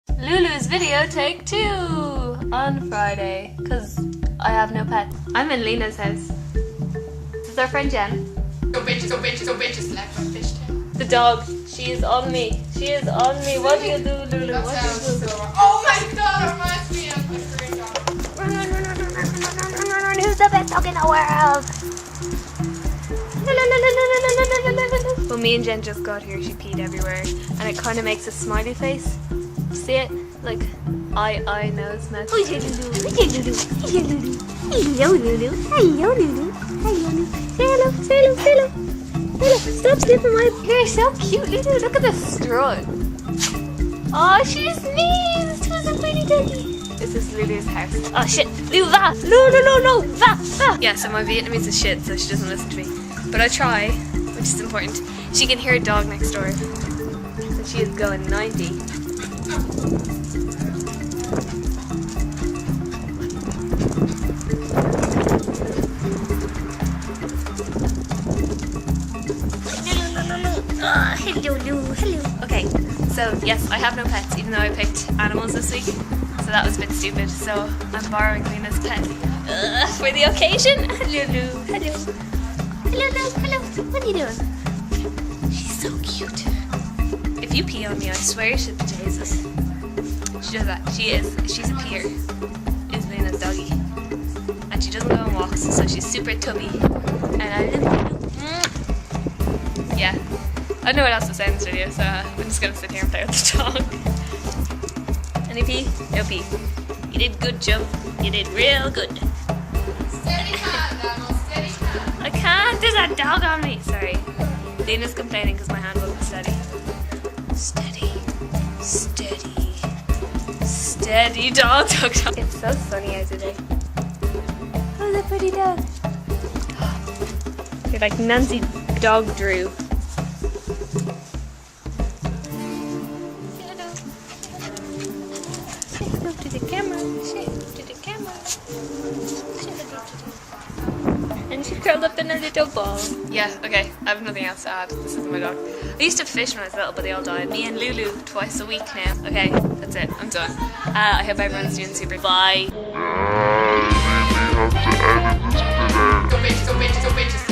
Lulu's video take 2 on Friday, because I have no pet. I'm in Lena's house. This is our friend Jen. Go bitches, left on fish tail. The dog. She is on me. She is on me. What do you do, Lulu? That What do sounds you do? so wrong. Oh my god, that reminds me of the Korean dog. Run. Who's the best dog in the world? Well, me and Jen just got here. She peed everywhere, and it kind of makes a smiley face. See it? Like eye, nose, mouth. Hello, Lulu. Hello, Lulu. Hello. Hello. Stop sniffing my hair. So cute, Lulu. Look at the strut. Oh, she sneezed. Who's a pretty doggy? This is Lulu's house. Oh shit. Lulu, va. No. Va. Yeah, so my Vietnamese is shit, so she doesn't listen to me. But I try, which is important. She can hear a dog next door. So she is going 90. Hello. Okay, so yes, I have no pets, even though I picked animals this week. So that was a bit stupid. So I'm borrowing Lena's pet for the occasion. Hello. What are you doing? She's so cute. If you pee on me, I swear to Jesus. She does that. She's a peer. Is Lena's doggy. And she doesn't go on walks, so she's super tubby. And I love you. Yeah. I don't know what else to say in this video, so I'm just gonna sit here and play with the dog. Any pee? No pee. You did good, Joe. You did real good. Steady hand, Daniel, steady hand. I can't. There's a dog on me. Sorry. Lena's complaining because my hand wasn't steady. Steady, dog. It's so sunny out today. Oh, that pretty dog. You're like Nancy Dog Drew. Hello to the camera. And she curled up in a little ball. Yeah, okay, I have nothing else to add. This isn't my dog. I used to fish when I was little, but they all died. Me and Lulu twice a week now. Okay, that's it. I'm done. I hope everyone's doing super. Bye. Go bitches.